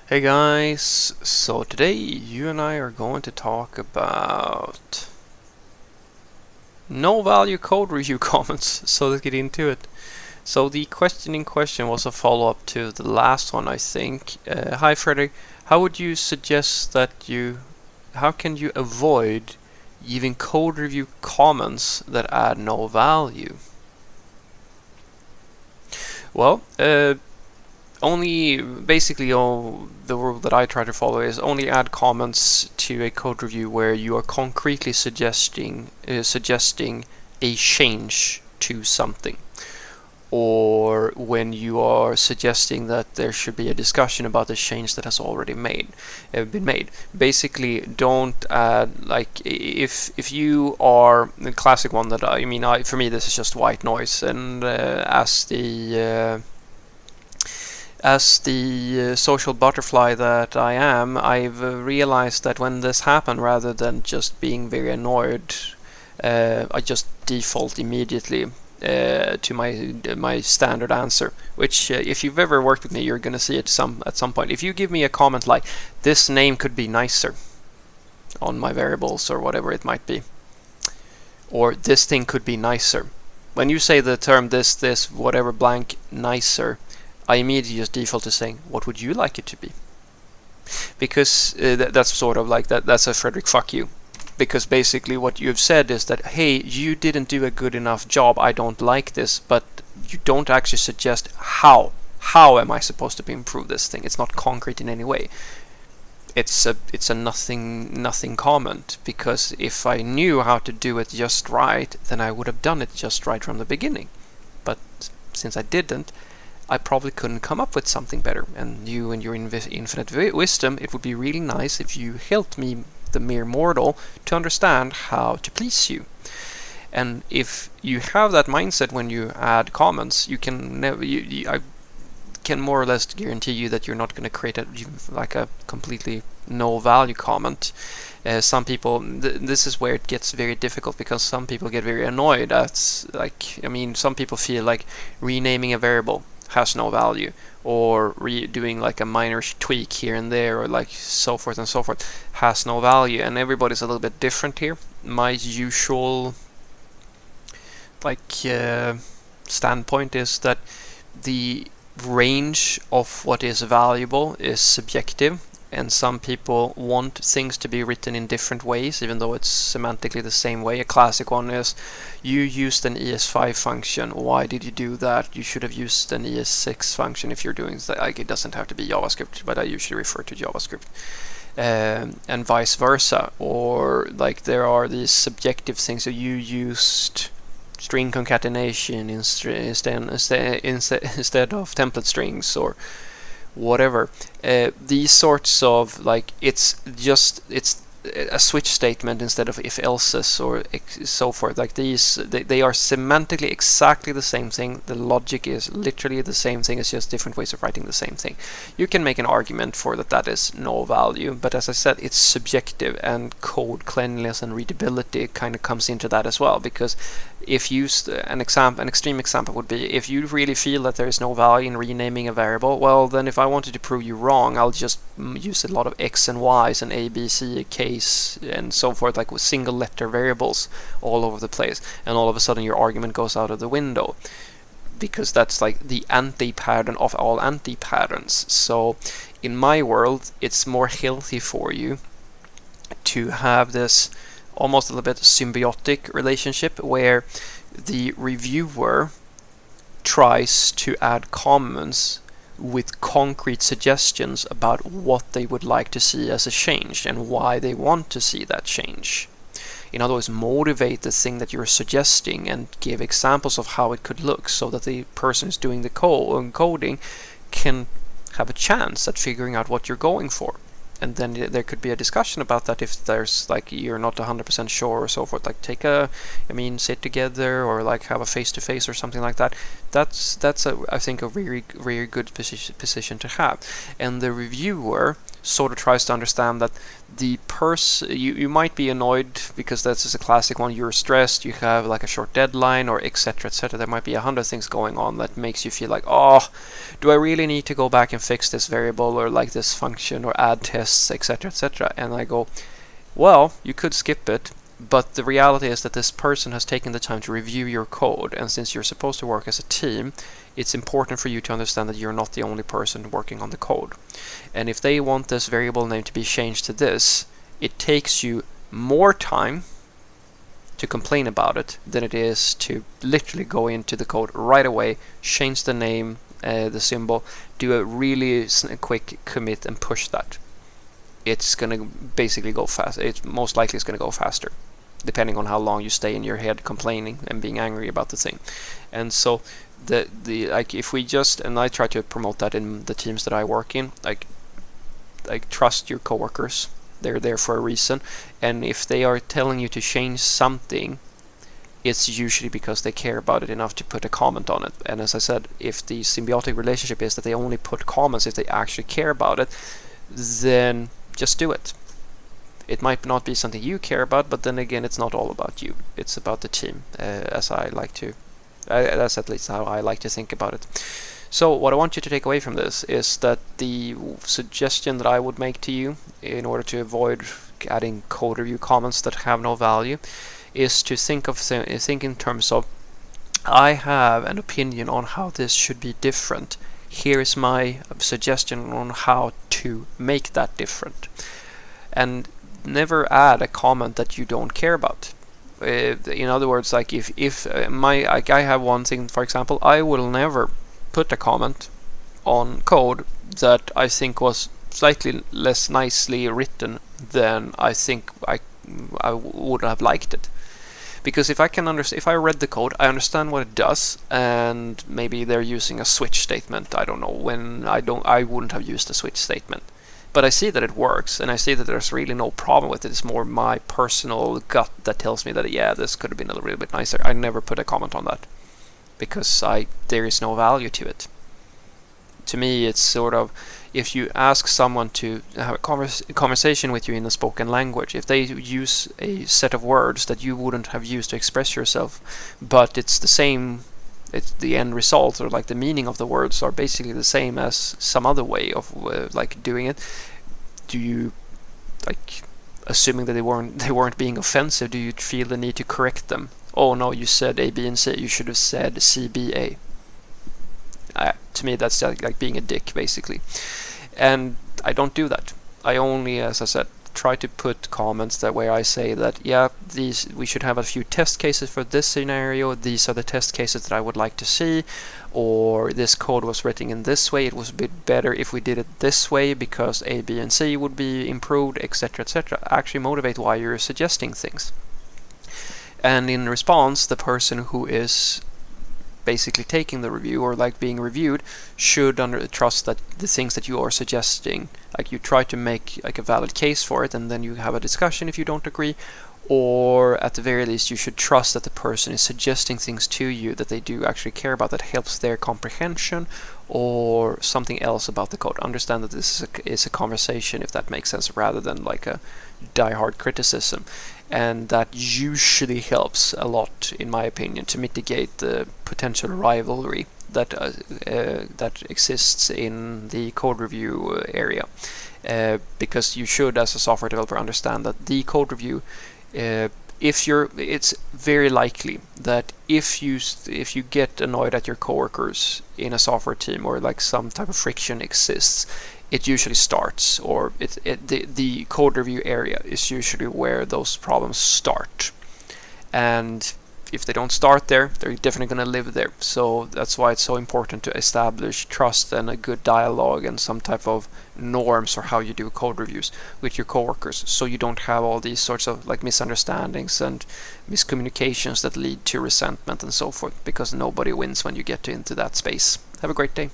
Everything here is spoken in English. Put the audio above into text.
Hey guys, so today you and I are going to talk about no value code review comments, so let's get into it. So the question in question was a follow-up to the last one, I think. Hi Frederick, how would you suggest how can you avoid giving code review comments that add no value? Well, only basically all the rule that I try to follow is only add comments to a code review where you are concretely suggesting a change to something, or when you are suggesting that there should be a discussion about the change that has already been made. Basically, don't add, like, if you are the classic one that for me this is just white noise, and as the social butterfly that I am, I've realized that when this happened, rather than just being very annoyed, I just default immediately to my standard answer. Which, if you've ever worked with me, you're going to see it at some point. If you give me a comment like "this name could be nicer" on my variables or whatever it might be, or "this thing could be nicer," when you say the term this whatever blank nicer, I immediately just default to saying, what would you like it to be? Because that's sort of like that's a Frederick fuck you. Because basically what you've said is that, hey, you didn't do a good enough job, I don't like this, but you don't actually suggest how. How am I supposed to improve this thing? It's not concrete in any way. It's a nothing comment, because if I knew how to do it just right, then I would have done it just right from the beginning. But since I didn't, I probably couldn't come up with something better. And you and your infinite wisdom, it would be really nice if you helped me, the mere mortal, to understand how to please you. And if you have that mindset when you add comments, you can never. I can more or less guarantee you that you're not going to create a completely no value comment. Some people, this is where it gets very difficult, because some people get very annoyed at, some people feel like renaming a variable has no value, or doing like a minor tweak here and there, or like so forth and so forth, has no value. And everybody's a little bit different here. My usual standpoint is that the range of what is valuable is subjective, and some people want things to be written in different ways, even though it's semantically the same way. A classic one is, you used an ES5 function, why did you do that? You should have used an ES6 function if you're doing that. Like, it doesn't have to be JavaScript, but I usually refer to JavaScript. And vice versa. Or like, there are these subjective things, so you used string concatenation instead of template strings, or whatever. These sorts of, like, it's a switch statement instead of if else's, or so forth. Like these, they are semantically exactly the same thing. The logic is literally the same thing. It's just different ways of writing the same thing. You can make an argument for that is no value, but as I said, it's subjective, and code cleanliness and readability kind of comes into that as well. Because if used an extreme example would be, if you really feel that there is no value in renaming a variable, well, then if I wanted to prove you wrong, I'll just use a lot of X and Y's and A, B, C, case, and so forth, like with single letter variables all over the place, and all of a sudden your argument goes out of the window, because that's like the anti-pattern of all anti-patterns. So in my world, it's more healthy for you to have this almost a little bit symbiotic relationship, where the reviewer tries to add comments with concrete suggestions about what they would like to see as a change and why they want to see that change. In other words, motivate the thing that you're suggesting and give examples of how it could look, so that the person who's doing the coding can have a chance at figuring out what you're going for. And then there could be a discussion about that if there's, like, you're not 100% sure or so forth. Like, sit together, or like have a face-to-face or something like that. That's I think a very, very good position to have. And the reviewer sort of tries to understand that the person, you might be annoyed because that's a classic one. You're stressed, you have like a short deadline, or etc., etc. There might be 100 things going on that makes you feel like, oh, do I really need to go back and fix this variable or like this function or add tests, etc., etc. And I go, well, you could skip it, but the reality is that this person has taken the time to review your code, and since you're supposed to work as a team, it's important for you to understand that you're not the only person working on the code. And if they want this variable name to be changed to this, it takes you more time to complain about it than it is to literally go into the code right away, change the name, the symbol, do a really quick commit and push that. It's going to basically go fast. It's most likely it's going to go faster, depending on how long you stay in your head complaining and being angry about the thing. And so the like, if we just, and I try to promote that in the teams that I work in, like trust your coworkers. They're there for a reason, and if they are telling you to change something, it's usually because they care about it enough to put a comment on it. And as I said, if the symbiotic relationship is that they only put comments if they actually care about it, then just do it. It might not be something you care about, but then again, it's not all about you. It's about the team, as I like to. That's at least how I like to think about it. So what I want you to take away from this is that the suggestion that I would make to you in order to avoid adding code review comments that have no value is to think in terms of, I have an opinion on how this should be different. Here is my suggestion on how to make that different. And never add a comment that you don't care about. In other words, like if I have one thing, for example, I will never put a comment on code that I think was slightly less nicely written than I think I would have liked it. Because if I read the code, I understand what it does, and maybe they're using a switch statement. I don't know, when I wouldn't have used a switch statement. But I see that it works, and I see that there's really no problem with it. It's more my personal gut that tells me that, yeah, this could have been a little bit nicer. I never put a comment on that, because there is no value to it. To me, it's sort of, if you ask someone to have a conversation with you in a spoken language, if they use a set of words that you wouldn't have used to express yourself, but it's the same, it's the end result, or like the meaning of the words are basically the same as some other way of like doing it, do you, like, assuming that they weren't being offensive, do you feel the need to correct them? Oh no, you said A, B, and C. You should have said C, B, A. To me, that's like being a dick, basically. And I don't do that. I only, as I said, try to put comments that where I say that, yeah, we should have a few test cases for this scenario. These are the test cases that I would like to see. Or this code was written in this way. It was a bit better if we did it this way because A, B, and C would be improved, etc., etc. Actually motivate why you're suggesting things. And in response, the person who is basically taking the review or like being reviewed should trust that the things that you are suggesting, like you try to make like a valid case for it, and then you have a discussion if you don't agree, or at the very least you should trust that the person is suggesting things to you that they do actually care about, that helps their comprehension or something else about the code. Understand that this is a conversation, if that makes sense, rather than like a die-hard criticism. And that usually helps a lot, in my opinion, to mitigate the potential rivalry that exists in the code review area. Because you should, as a software developer, understand that the code review, it's very likely that if you get annoyed at your coworkers in a software team, or like some type of friction exists, it usually starts, or the code review area is usually where those problems start. And if they don't start there, they're definitely going to live there. So that's why it's so important to establish trust and a good dialogue and some type of norms for how you do code reviews with your coworkers, so you don't have all these sorts of like misunderstandings and miscommunications that lead to resentment and so forth, because nobody wins when you get into that space. Have a great day.